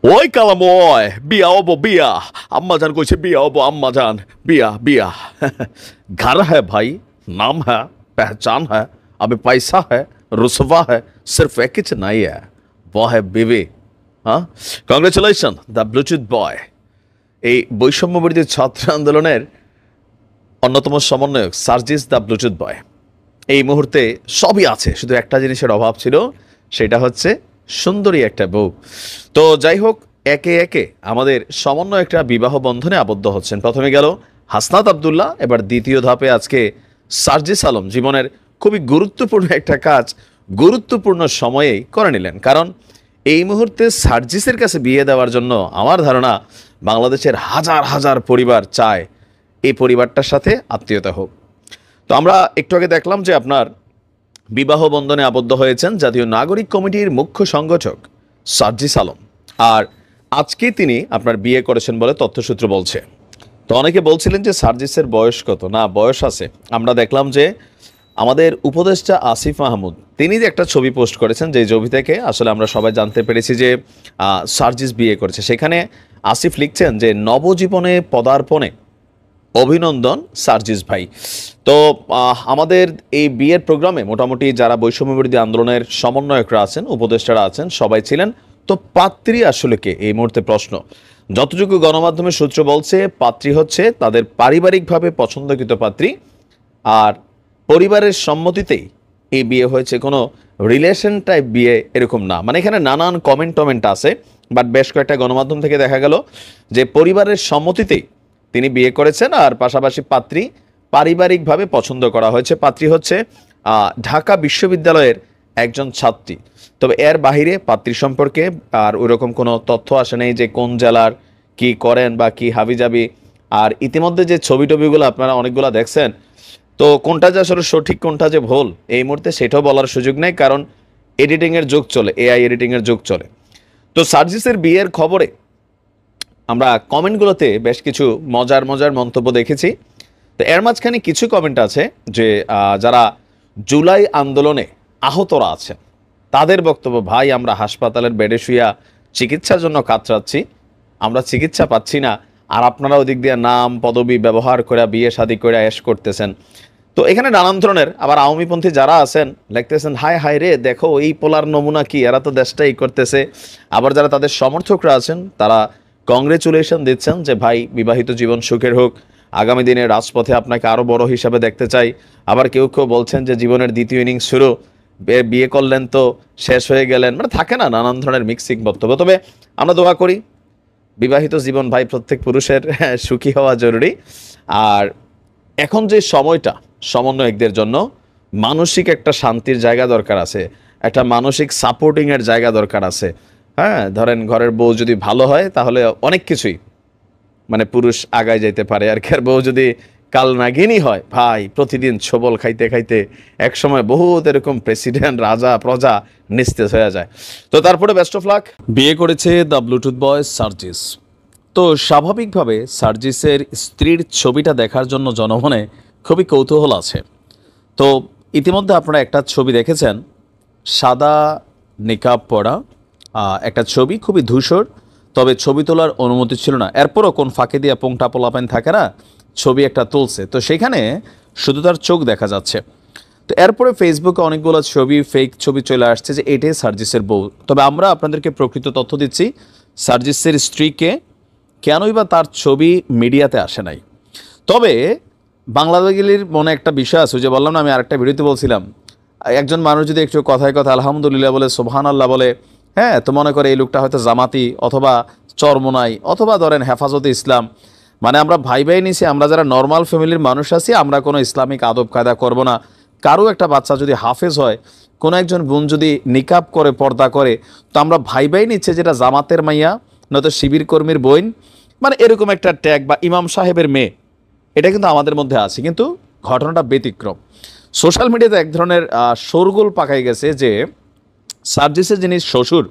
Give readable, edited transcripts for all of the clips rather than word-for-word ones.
ওই কালাম ওই বিয়া হবো বিয়া আম্মাজান কইছে বিয়া হবো আম্মাজান বিয়া বিয়া घर है भाई नाम है पहचान है अभी पैसा है रुसवा है सिर्फ एक ही नहीं है वो है बीवी हाँ কংগ্রেচুলেশন দ্য ব্লুটুথ বয় এই বৈষম্যবিরোধী ছাত্র আন্দোলনের অন্যতম সমন্বয়ক সার্জিস দ্য ব্লুটুথ বয় এই মুহূর্তে সবই আছে, শুধু একটা জিনিসের অভাব ছিল, সেটা হচ্ছে সুন্দরী একটা বউ। তো যাই হোক, একে একে আমাদের সমন্বয় একটা বিবাহ বন্ধনে আবদ্ধ হচ্ছেন। প্রথমে গেল হাসনাত আবদুল্লাহ, এবার দ্বিতীয় ধাপে আজকে সার্জিস আলম জীবনের খুবই গুরুত্বপূর্ণ একটা কাজ গুরুত্বপূর্ণ সময়েই করে নিলেন। কারণ এই মুহূর্তে সার্জিসের কাছে বিয়ে দেওয়ার জন্য আমার ধারণা বাংলাদেশের হাজার হাজার পরিবার চায় এই পরিবারটার সাথে আত্মীয়তা হোক। তো আমরা একটু আগে দেখলাম যে আপনার বিবাহ বন্ধনে আবদ্ধ হয়েছেন জাতীয় নাগরিক কমিটির মুখ্য সংগঠক সার্জিস আলম, আর আজকে তিনি আপনার বিয়ে করেছেন বলে তথ্যসূত্র বলছে। তো অনেকে বলছিলেন যে সার্জিসের বয়স কত, না বয়স আছে। আমরা দেখলাম যে আমাদের উপদেষ্টা আসিফ মাহমুদ তিনি যে একটা ছবি পোস্ট করেছেন, যে ছবি থেকে আসলে আমরা সবাই জানতে পেরেছি যে সার্জিস বিয়ে করেছে। সেখানে আসিফ লিখছেন যে নবজীবনে পদার্পণে অভিনন্দন সার্জিস ভাই। তো আমাদের এই বিয়ের প্রোগ্রামে মোটামুটি যারা বৈষম্যবিরোধী আন্দোলনের সমন্বয়করা আছেন, উপদেষ্টারা আছেন, সবাই ছিলেন। তো পাত্রী আসলে কে, এই মুহূর্তে প্রশ্ন। যতটুকু গণমাধ্যমের সূত্র বলছে, পাত্রী হচ্ছে তাদের পারিবারিকভাবে পছন্দকৃত পাত্রী, আর পরিবারের সম্মতিতেই এই বিয়ে হয়েছে, কোনো রিলেশন টাইপ বিয়ে এরকম না। মানে এখানে নানান কমেন্ট আছে, বাট বেশ কয়েকটা গণমাধ্যম থেকে দেখা গেল যে পরিবারের সম্মতিতেই তিনি বিয়ে করেছেন, আর পাশাপাশি পাত্রী পারিবারিকভাবে পছন্দ করা হয়েছে। পাত্রী হচ্ছে ঢাকা বিশ্ববিদ্যালয়ের একজন ছাত্রী। তবে এর বাহিরে পাত্রী সম্পর্কে আর ওইরকম কোনো তথ্য আসে নেই যে কোন জেলার, কি করেন বা কি হাবিজাবি। আর ইতিমধ্যে যে ছবি টবিগুলো আপনারা অনেকগুলো দেখছেন, তো কোনটা যে আসলে সঠিক কোনটা যে ভুল এই মুহূর্তে সেটাও বলার সুযোগ নেই, কারণ এডিটিংয়ের যুগ চলে, এআই এডিটিংয়ের যুগ চলে। তো সার্জিসের বিয়ের খবরে আমরা কমেন্টগুলোতে বেশ কিছু মজার মজার মন্তব্য দেখেছি। তো এর মাঝখানে কিছু কমেন্ট আছে যে যারা জুলাই আন্দোলনে আহতরা আছেন তাদের বক্তব্য, ভাই আমরা হাসপাতালের বেডে শুইয়া চিকিৎসার জন্য কাতরাচ্ছি, আমরা চিকিৎসা পাচ্ছি না, আর আপনারা ওদিক দিয়ে নাম পদবি ব্যবহার করে বিয়ে শাদী করে এশ করতেছেন। তো এখানে নানান ধরনের, আবার আওয়ামীপন্থী যারা আছেন লিখতেছেন হায় হায় রে দেখো এই পোলার নমুনা কি, এরা তো দেশটাই করতেছে। আবার যারা তাদের সমর্থকরা আছেন তারা কংগ্রেচুলেশন দিচ্ছেন যে ভাই বিবাহিত জীবন সুখের হোক, আগামী দিনে রাজপথে আপনাকে আরও বড় হিসাবে দেখতে চাই। আবার কেউ কেউ বলছেন যে জীবনের দ্বিতীয় ইনিংস শুরু, বিয়ে করলেন তো শেষ হয়ে গেলেন, মানে থাকে না নানান ধরনের মিক্সিং বক্তব্য। তবে আমরা দোয়া করি বিবাহিত জীবন ভাই প্রত্যেক পুরুষের সুখী হওয়া জরুরি। আর এখন যে সময়টা সমন্বয়কদের জন্য মানসিক একটা শান্তির জায়গা দরকার আছে, একটা মানসিক সাপোর্টিংয়ের জায়গা দরকার আছে। হ্যাঁ, ধরেন ঘরের বউ যদি ভালো হয় তাহলে অনেক কিছুই মানে পুরুষ আগায় যেতে পারে। আর কার বউ যদি কাল নাগিনী হয়, ভাই প্রতিদিন ছবল খাইতে খাইতে একসময় বহুত এরকম প্রেসিডেন্ট রাজা প্রজা নিস্তেজ হয়ে যায়। তো তারপরে বেস্ট অফ লাক। বিয়ে করেছে দ্য ব্লুটুথ বয় সার্জিস। তো স্বাভাবিকভাবে সার্জিসের স্ত্রীর ছবিটা দেখার জন্য জনমনে খুবই কৌতূহল আছে। তো ইতিমধ্যে আপনারা একটা ছবি দেখেছেন, সাদা নিকাব পরা একটা ছবি, খুবই ধূসর, তবে ছবি তোলার অনুমতি ছিল না। এরপরও কোন ফাঁকে দিয়ে পোংটা পোলাপেন থাকে না, ছবি একটা তুলছে, তো সেখানে শুধু তার চোখ দেখা যাচ্ছে। তো এরপরে ফেসবুকে অনেকগুলো ছবি, ফেক ছবি চলে আসছে যে এটাই সার্জিসের বউ। তবে আমরা আপনাদেরকে প্রকৃত তথ্য দিচ্ছি, সার্জিসের স্ত্রীকে কেনই বা তার ছবি মিডিয়াতে আসে নাই। তবে বাংলাদেশের মনে একটা বিষয় আছে, যে বললাম না আমি আরেকটা ভিডিওতে বলছিলাম, একজন মানুষ যদি একটু কথায় কথা আলহামদুলিল্লাহ বলে, সুবহানাল্লাহ বলে, হ্যাঁ, তো মনে করে এই লোকটা হয়তো জামাতি অথবা চরমোনাই অথবা ধরেন হেফাজতে ইসলাম, মানে আমরা ভাই ভাই নিছি, আমরা যারা নর্মাল ফ্যামিলির মানুষ আছি আমরা কোনো ইসলামিক আদব কায়দা করব না। কারো একটা বাচ্চা যদি হাফেজ হয়, কোনো একজন বোন যদি নিকাব করে পর্দা করে, তো আমরা ভাই ভাই নিচ্ছে যেটা জামাতের মাইয়া নয়তো শিবির কর্মীর বোন, মানে এরকম একটা ট্যাগ, বা ইমাম সাহেবের মেয়ে, এটা কিন্তু আমাদের মধ্যে আছে। কিন্তু ঘটনাটা ব্যতিক্রম। সোশ্যাল মিডিয়াতে এক ধরনের শোরগোল পাকাই গেছে যে সার্জিসের যিনি শ্বশুর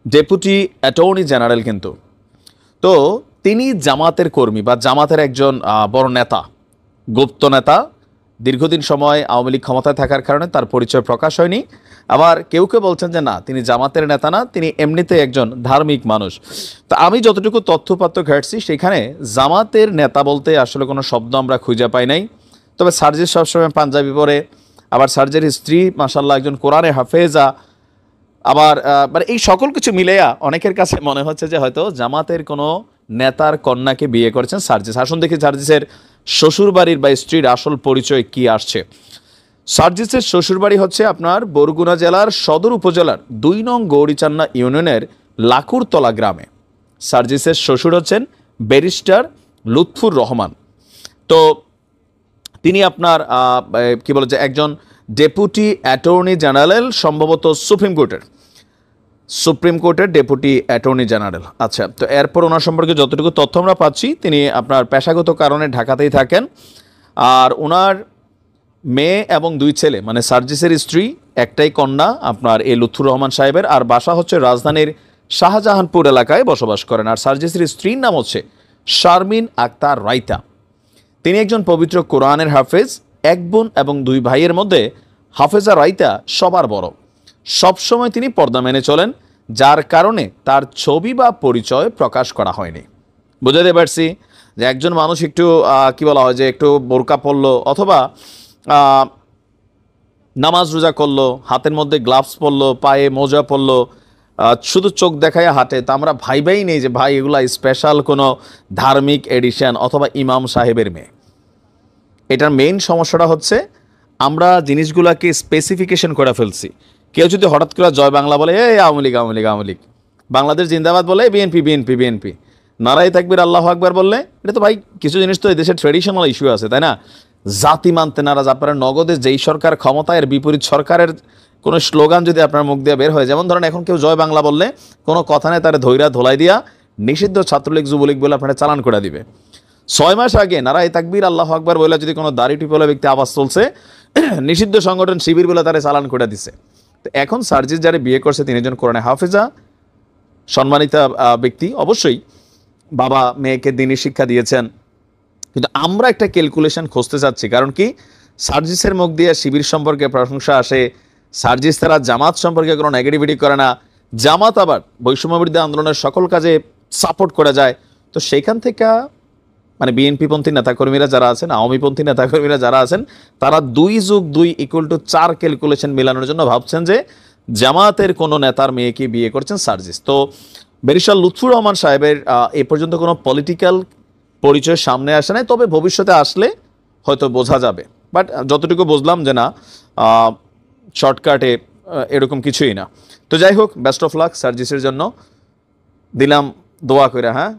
ডেপুটি অ্যাটর্নি জেনারেল, কিন্তু তো তিনি জামাতের কর্মী বা জামাতের একজন বড় নেতা, গুপ্ত নেতা। দীর্ঘদিন সময় আওয়ামী লীগ ক্ষমতায় থাকার কারণে তার পরিচয় প্রকাশ হয়নি। আবার কেউ কেউ বলছেন যে না, তিনি জামাতের নেতা না, তিনি এমনিতে একজন ধার্মিক মানুষ। তো আমি যতটুকু তথ্যপাত্র ঘাটছি সেখানে জামাতের নেতা বলতে আসলে কোনো শব্দ আমরা খুঁজে পাই নাই। তবে সার্জিস সবসময় পাঞ্জাবি পরে, আবার সার্জের স্ত্রী মাশাল্লাহ একজন কোরআনে হাফেজা, আবার মানে এই সকল কিছু মিলেয়া অনেকের কাছে মনে হচ্ছে যে হয়তো জামাতের কোনো নেতার কন্যাকে বিয়ে করেছেন সার্জিস। আসুন দেখি সার্জিসের শ্বশুরবাড়ির বা স্ত্রীর আসল পরিচয় কি আসছে। সার্জিসের শ্বশুরবাড়ি হচ্ছে আপনার বরগুনা জেলার সদর উপজেলার ২ নং গৌরীচান্না ইউনিয়নের লাকুরতলা গ্রামে। সার্জিসের শ্বশুর হচ্ছেন ব্যারিস্টার লুৎফুর রহমান। তো তিনি আপনার কি বলে যে একজন ডেপুটি অ্যাটর্নি জেনারেল, সম্ভবত সুপ্রিম কোর্টের ডেপুটি অ্যাটর্নি জেনারেল। আচ্ছা, তো এরপর ওনার সম্পর্কে যতটুকু তথ্য আমরা পাচ্ছি, তিনি আপনার পেশাগত কারণে ঢাকাতেই থাকেন। আর ওনার মেয়ে এবং 2 ছেলে, মানে সার্জিসের স্ত্রী, একটাই কন্যা আপনার এই লুৎফুর রহমান সাহেবের, আর বাসা হচ্ছে রাজধানীর শাহজাহানপুর এলাকায় বসবাস করেন। আর সার্জিসের স্ত্রীর নাম হচ্ছে শারমিন আক্তার রাইতা। তিনি একজন পবিত্র কোরআনের হাফেজ। 1 বোন এবং 2 ভাইয়ের মধ্যে হাফেজা রাইতা সবার বড়। সবসময় তিনি পর্দা মেনে চলেন, যার কারণে তার ছবি বা পরিচয় প্রকাশ করা হয়নি। বুঝাতে পারছি যে একজন মানুষ একটু কি বলা হয় যে একটু বোরকা পরলো অথবা নামাজ রোজা করলো, হাতের মধ্যে গ্লাভস পরলো, পায়ে মোজা পরলো, শুধু চোখ দেখায় হাঁটে, তা আমরা ভাইবাই নেই যে ভাই এগুলা স্পেশাল কোনো ধার্মিক এডিশন অথবা ইমাম সাহেবের মেয়ে। এটার মেইন সমস্যাটা হচ্ছে আমরা জিনিসগুলোকে স্পেসিফিকেশন করে ফেলছি। কেউ যদি হঠাৎ করে জয় বাংলা বলে, এই আওয়ামী লীগ আওয়ামী লীগ আওয়ামী লীগ, বাংলাদেশ জিন্দাবাদ বলে বিএনপি বিএনপি বিএনপি, নারাই তাকবীর আল্লাহু আকবার বললে, এটা তো ভাই কিছু জিনিস তো এই দেশের ট্রেডিশনাল ইস্যু আছে, তাই না? জাতি মানতে নারাজ, আপনারা নগদে যেই সরকার ক্ষমতায় এর বিপরীত সরকারের কোনো স্লোগান যদি আপনার মুখ দিয়ে বের হয়, যেমন ধরেন এখন কেউ জয় বাংলা বললে কোনো কথা নেই, তারা ধৈরা ধোলাই দিয়া নিষিদ্ধ ছাত্রলীগ যুবলীগ বলে আপনারা চালান করে দিবে। 6 মাস আগে নারাই তাকবীর আল্লাহু আকবার বলে যদি কোনো দাড়ি টিপলা ব্যক্তি আওয়াজ চলছে, নিষিদ্ধ সংগঠন শিবির বলে তারা চালান করে দিছে। তো এখন সার্জিস যারা বিয়ে করছে তিনি একজন কোরআনে হাফেজা, সম্মানিতা ব্যক্তি। অবশ্যই বাবা মেয়েকে দ্বীনি শিক্ষা দিয়েছেন, কিন্তু আমরা একটা ক্যালকুলেশন খুঁজতে চাচ্ছি। কারণ কি, সার্জিসের মুখ দিয়ে শিবির সম্পর্কে প্রশংসা আসে, সার্জিস তারা জামাত সম্পর্কে কোনো নেগেটিভিটি করে না, জামাত আবার বৈষম্যবিরোধী আন্দোলনের সকল কাজে সাপোর্ট করে যায়। তো সেইখান থেকে মানে বিএনপিপন্থী নেতাকর্মীরা যারা আছেন, আওয়ামীপন্থী নেতাকর্মীরা যারা আছেন, তারা 2+2=4 ক্যালকুলেশন মেলানোর জন্য ভাবছেন যে জামাতের কোনো নেতার মেয়েকে বিয়ে করছেন সার্জিস। তো ব্যারিস্টার লুৎফুর রহমান সাহেবের এ পর্যন্ত কোনো পলিটিক্যাল পরিচয় সামনে আসে নাই, তবে ভবিষ্যতে আসলে হয়তো বোঝা যাবে। বাট যতটুকু বুঝলাম যে না, শর্টকাটে এরকম কিছুই না। তো যাই হোক, বেস্ট অফ লাক সার্জিসের জন্য, দিলাম দোয়া করে। হ্যাঁ।